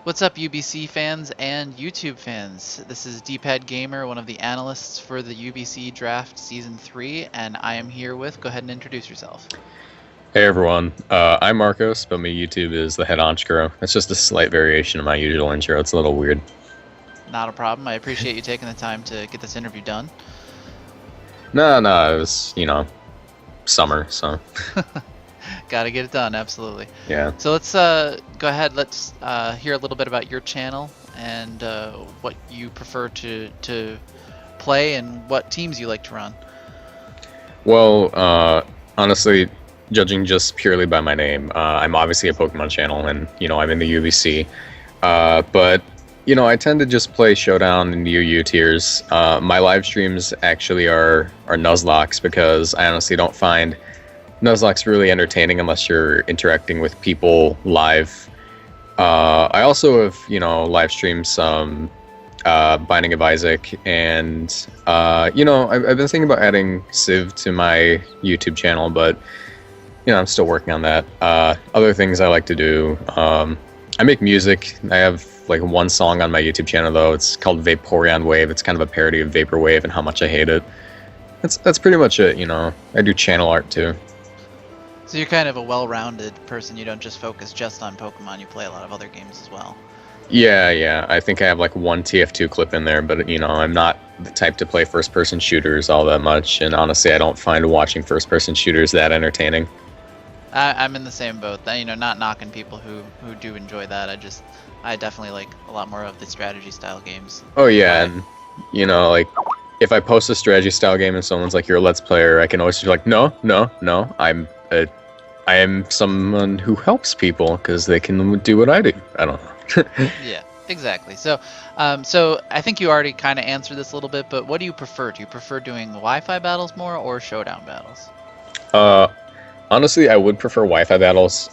What's up, UBC fans and YouTube fans? This is D-Pad Gamer, one of the analysts for the UBC Draft Season 3, and I am here with, go ahead and introduce yourself. Hey everyone, I'm Marcos, but my YouTube is the Head Honchkro. It's just a slight variation of my usual intro. It's a little weird. Not a problem. I appreciate you taking the time to get this interview done. No, it was, summer, so. Gotta get it done, absolutely. Yeah. So let's go ahead, let's hear a little bit about your channel and what you prefer to play and what teams you like to run. Well, honestly, judging just purely by my name, I'm obviously a Pokemon channel, and, I'm in the UBC. But, I tend to just play Showdown and UU tiers. My live streams actually are Nuzlocke because I honestly don't find Nuzlocke's really entertaining unless you're interacting with people live. I also have, live streamed some Binding of Isaac, and, I've been thinking about adding Civ to my YouTube channel, but, I'm still working on that. Other things I like to do, I make music. I have, like, one song on my YouTube channel, though. It's called Vaporeon Wave. It's kind of a parody of Vaporwave and how much I hate it. That's pretty much it, I do channel art, too. So you're kind of a well-rounded person. You don't just focus just on Pokemon. You play a lot of other games as well. Yeah. I think I have like one TF2 clip in there, but I'm not the type to play first-person shooters all that much, and honestly, I don't find watching first-person shooters that entertaining. I'm in the same boat. Not knocking people who do enjoy that. I definitely like a lot more of the strategy style games. Oh yeah, and like if I post a strategy style game and someone's like, "You're a Let's Player," I can always be like, "No, I am someone who helps people because they can do what I do." I don't know. Yeah, exactly. So I think you already kind of answered this a little bit, but what do you prefer? Do you prefer doing Wi-Fi battles more or Showdown battles? Honestly, I would prefer Wi-Fi battles.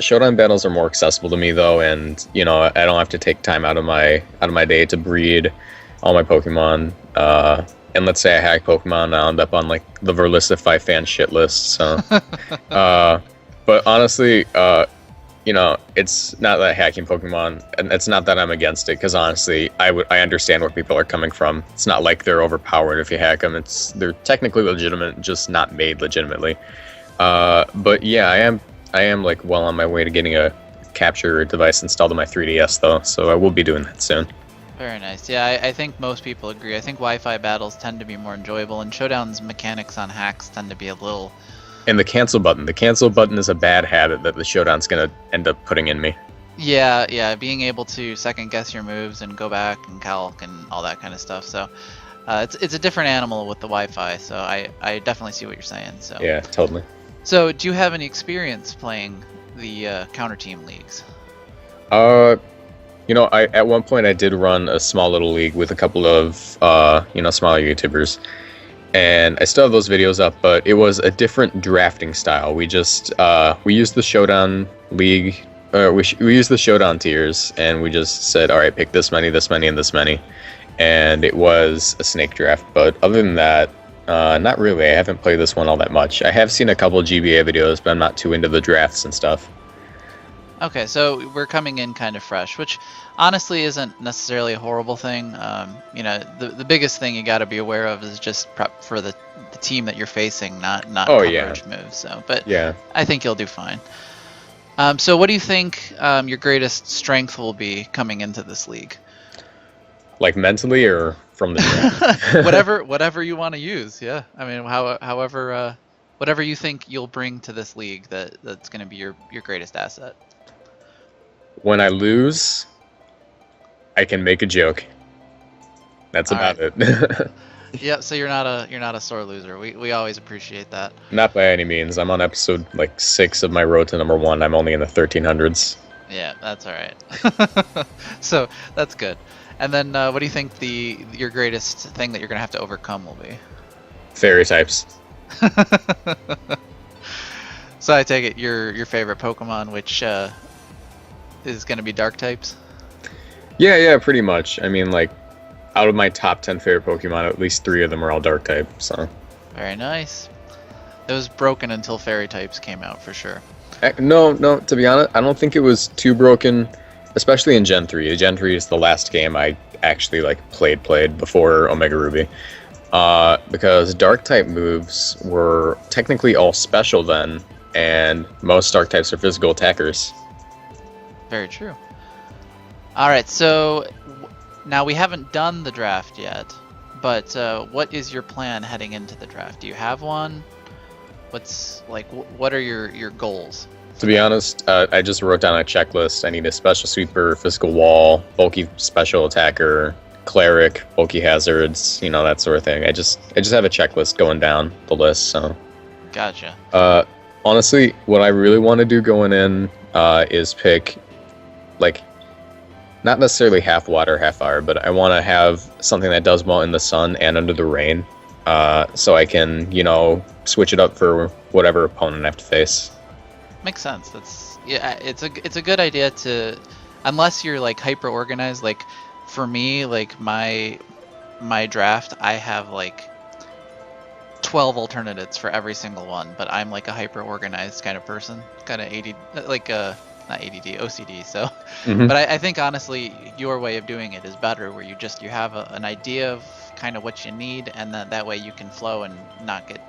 Showdown battles are more accessible to me though, and I don't have to take time out of my day to breed all my Pokemon. And let's say I hack Pokemon, I'll end up on like the Verlisify fan shit list. So, but honestly, it's not that hacking Pokemon, and it's not that I'm against it, because honestly, I understand where people are coming from. It's not like they're overpowered if you hack them. They're technically legitimate, just not made legitimately. But yeah, I am like well on my way to getting a capture device installed on my 3DS though, so I will be doing that soon. Very nice. Yeah, I think most people agree. I think Wi-Fi battles tend to be more enjoyable, and Showdown's mechanics on hacks tend to be a little... And the cancel button. The cancel button is a bad habit that the Showdown's gonna end up putting in me. Yeah, being able to second guess your moves and go back and calc and all that kind of stuff. So it's a different animal with the Wi-Fi, so I definitely see what you're saying. So Yeah, totally. So do you have any experience playing the counter team leagues? I at one point I did run a small little league with a couple of smaller YouTubers, and I still have those videos up, but it was a different drafting style. We just we used the Showdown league, we used the Showdown tiers, and we just said, all right, pick this many, and this many, and it was a snake draft. But other than that, not really. I haven't played this one all that much. I have seen a couple GBA videos, but I'm not too into the drafts and stuff. Okay, so we're coming in kind of fresh, which honestly isn't necessarily a horrible thing. The biggest thing you got to be aware of is just prep for the team that you're facing, not coverage moves. So, but yeah, I think you'll do fine. So what do you think your greatest strength will be coming into this league? Like mentally or from the draft? whatever you want to use. Yeah, I mean, however, whatever you think you'll bring to this league that's going to be your greatest asset. When I lose, I can make a joke. That's about it. Yeah, so you're not a sore loser. We always appreciate that. Not by any means. I'm on episode like 6 of my road to number 1. I'm only in the 1300s. Yeah, that's all right. So that's good. And then what do you think your greatest thing that you're gonna have to overcome will be? Fairy types. So I take it your favorite Pokemon, which is gonna be dark types? Yeah, pretty much. I mean, like, out of my top 10 favorite Pokemon, at least 3 of them are all dark type, so. Very nice. It was broken until fairy types came out, for sure. No, to be honest, I don't think it was too broken. especially in Gen 3. Gen 3 is the last game I actually like played before Omega Ruby. Because dark type moves were technically all special then, and most dark types are physical attackers. Very true. All right, so now we haven't done the draft yet, but what is your plan heading into the draft? Do you have one? What are your goals? To be honest, I just wrote down a checklist. I need a special sweeper, physical wall, bulky special attacker, cleric, bulky hazards, that sort of thing. I just have a checklist going down the list. So, gotcha. Honestly, what I really want to do going in is pick, like, not necessarily half water, half fire, but I want to have something that does well in the sun and under the rain, so I can, switch it up for whatever opponent I have to face. Makes sense. It's a good idea to, unless you're like hyper organized. Like for me, like my draft, I have like 12 alternatives for every single one, but I'm like a hyper organized kind of person, kind of AD, like not ADD, OCD. So, but I think honestly, your way of doing it is better, where you have an idea of kind of what you need, and then that way you can flow and not get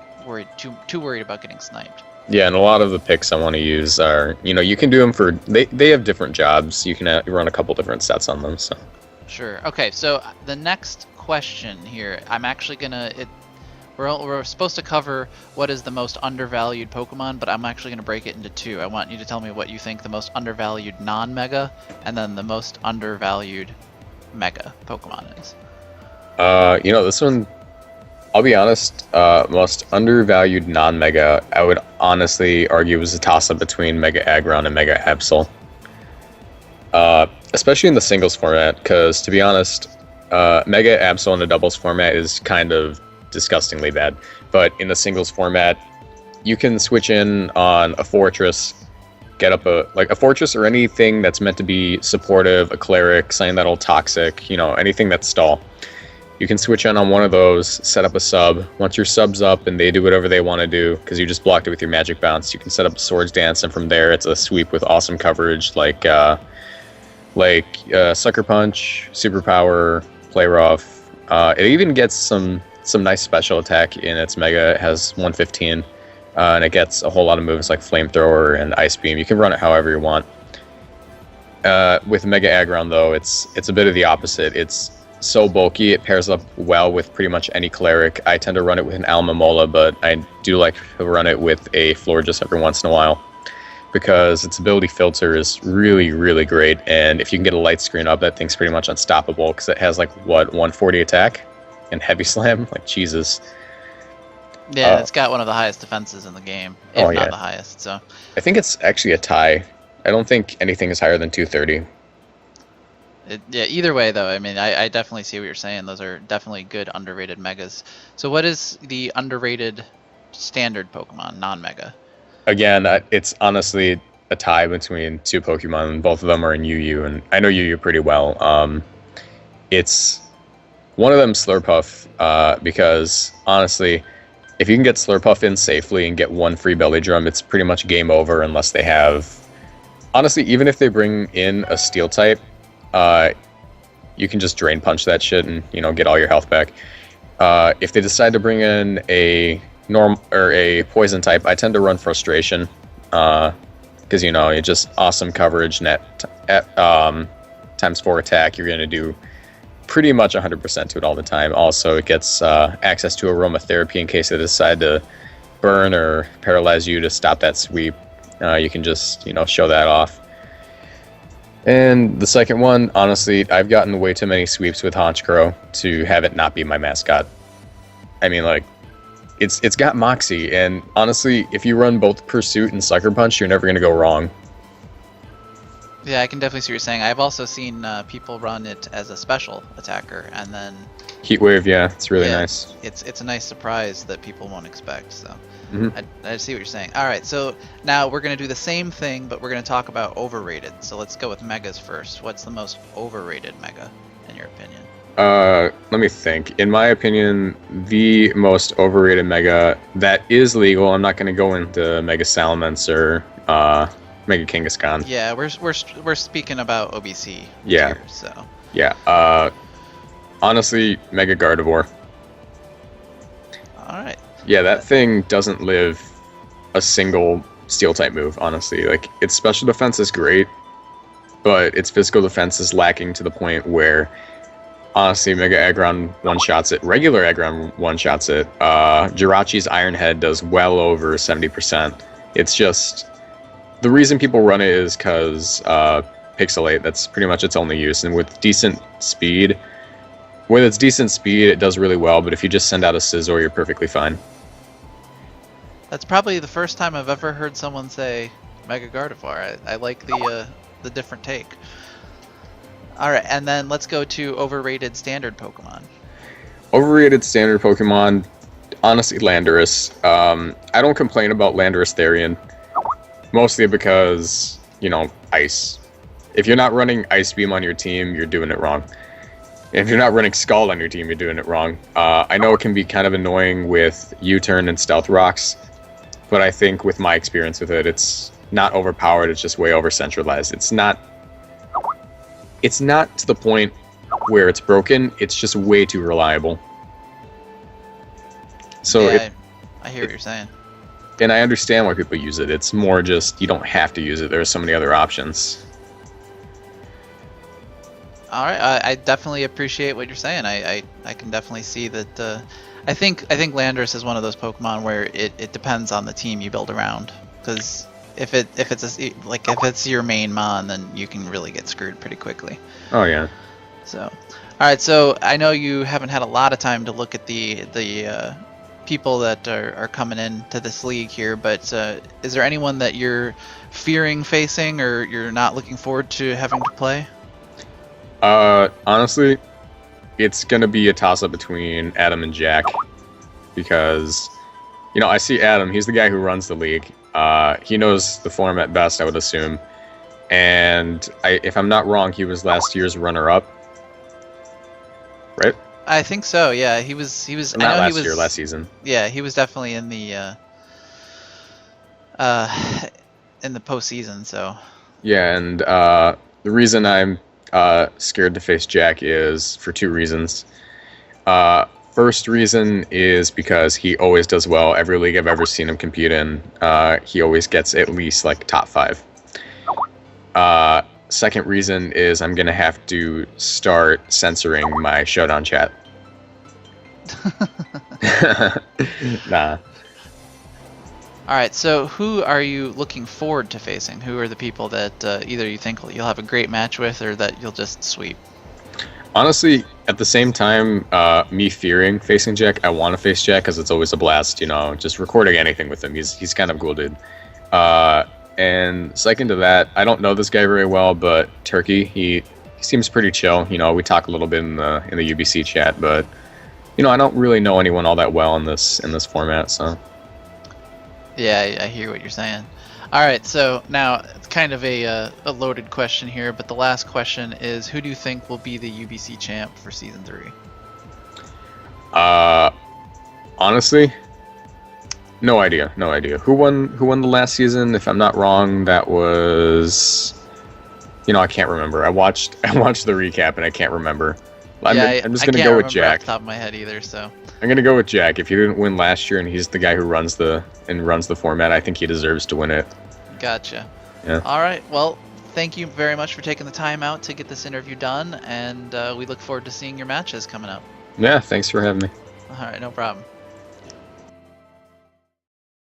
too worried about getting sniped. Yeah, and a lot of the picks I want to use are, you can do them for, they have different jobs. You can run a couple different sets on them. So. Sure. Okay. So the next question here, I'm actually gonna. We're supposed to cover what is the most undervalued Pokemon, but I'm actually going to break it into two. I want you to tell me what you think the most undervalued non-Mega, and then the most undervalued Mega Pokemon is. This one, I'll be honest, most undervalued non-Mega, I would honestly argue was a toss-up between Mega Aggron and Mega Absol. Especially in the singles format, because to be honest, Mega Absol in the doubles format is kind of disgustingly bad, but in the singles format you can switch in on a fortress, get up a fortress or anything that's meant to be supportive, a cleric, something that'll toxic, anything that's stall. You can switch in on one of those, set up a sub. Once your sub's up and they do whatever they want to do, because you just blocked it with your magic bounce, you can set up a swords dance, and from there it's a sweep with awesome coverage like Sucker Punch, Superpower, Play Rough. It even gets some nice special attack in its Mega. It has 115, and it gets a whole lot of moves like Flamethrower and Ice Beam. You can run it however you want. With Mega Aggron, though, it's a bit of the opposite. It's so bulky, it pairs up well with pretty much any cleric. I tend to run it with an Almamola, but I do like to run it with a Florges every once in a while, because its ability filter is really, really great, and if you can get a light screen up, that thing's pretty much unstoppable, because it has 140 attack and heavy slam, Jesus. Yeah, it's got one of the highest defenses in the game, if not the highest. So I think it's actually a tie. I don't think anything is higher than 230. Either way, though, I mean, I definitely see what you're saying. Those are definitely good underrated Megas. So what is the underrated standard Pokemon, non-Mega? Again, it's honestly a tie between two Pokemon, and both of them are in UU, and I know UU pretty well. It's one of them Slurpuff, because honestly, if you can get Slurpuff in safely and get one free Belly Drum, it's pretty much game over unless they have... Honestly, even if they bring in a Steel type, you can just Drain Punch that shit and, get all your health back. If they decide to bring in a Poison type, I tend to run Frustration, because, it's just awesome coverage, net times 4 attack. You're going to do pretty much 100% to it all the time. Also, it gets access to Aromatherapy in case they decide to burn or paralyze you to stop that sweep. You can just, show that off. And the second one, honestly, I've gotten way too many sweeps with Honchkrow to have it not be my mascot. I mean, it's got Moxie, and honestly, if you run both Pursuit and Sucker Punch, you're never going to go wrong. Yeah, I can definitely see what you're saying. I've also seen people run it as a special attacker, and then... Heatwave, yeah, it's really nice. It's a nice surprise that people won't expect, so... I see what you're saying. Alright, so now we're going to do the same thing, but we're going to talk about overrated. So let's go with Megas first. What's the most overrated Mega, in your opinion? Let me think. In my opinion, the most overrated Mega that is legal, I'm not going to go into Mega Salamence or Mega Kangaskhan. Yeah, we're speaking about OBC. Yeah. Here, so. Yeah. Honestly, Mega Gardevoir. All right. Yeah, that thing doesn't live a single Steel type move. Honestly, like its special defense is great, but its physical defense is lacking to the point where, honestly, Mega Aggron one-shots it. Regular Aggron one-shots it. Jirachi's Iron Head does well over 70%. It's just... The reason people run it is because Pixelate, that's pretty much its only use. And with decent speed, it does really well, but if you just send out a Scizor, you're perfectly fine. That's probably the first time I've ever heard someone say Mega Gardevoir. I like the different take. Alright, and then let's go to overrated standard Pokemon. Overrated standard Pokemon, honestly, Landorus. I don't complain about Landorus Therian, mostly because, you know, Ice. If you're not running Ice Beam on your team, you're doing it wrong. If you're not running Scald on your team, you're doing it wrong. I know it can be kind of annoying with U-Turn and Stealth Rocks, but I think with my experience with it, it's not overpowered, it's just way over-centralized. It's not to the point where it's broken, it's just way too reliable. So yeah, I hear what you're saying. And I understand why people use it. It's more just, you don't have to use it. There are so many other options. All right, I definitely appreciate what you're saying. I can definitely see that. I think Landorus is one of those Pokemon where it depends on the team you build around. Because if it's your main mon, then you can really get screwed pretty quickly. Oh yeah. So, all right. So I know you haven't had a lot of time to look at the people that are coming into this league here, but is there anyone that you're fearing facing or you're not looking forward to having to play? Honestly, it's gonna be a toss-up between Adam and Jack, because, you know, I see Adam, he's the guy who runs the league. He knows the format best, I would assume. And if I'm not wrong, he was last year's runner-up, right? I think so. Yeah, he was. Not last year, last season. Yeah, he was definitely in the postseason. So. Yeah, and the reason I'm scared to face Jack is for two reasons. First reason is because he always does well. Every league I've ever seen him compete in, he always gets at least like top 5. Second reason is I'm gonna have to start censoring my Showdown chat. Nah. Alright, so who are you looking forward to facing? Who are the people that either you think you'll have a great match with or that you'll just sweep? Honestly, at the same time, me fearing facing Jack, I want to face Jack because it's always a blast, you know, just recording anything with him. He's kind of cool, dude. And second to that, I don't know this guy very well, but Turkey, he seems pretty chill. You know, we talk a little bit in the UBC chat, but you know, I don't really know anyone all that well in this format, so. Yeah, I hear what you're saying. All right, so now it's kind of a loaded question here, but the last question is, who do you think will be the UBC champ for season 3? Honestly, no idea. Who won the last season? If I'm not wrong, that was, you know, I can't remember. I watched the recap and I can't remember. I'm just gonna go with Jack. Off the top of my head either, so. I'm gonna go with Jack. If he didn't win last year and he's the guy who runs the format, I think he deserves to win it. Gotcha. Yeah. All right. Well, thank you very much for taking the time out to get this interview done, and we look forward to seeing your matches coming up. Yeah. Thanks for having me. All right. No problem.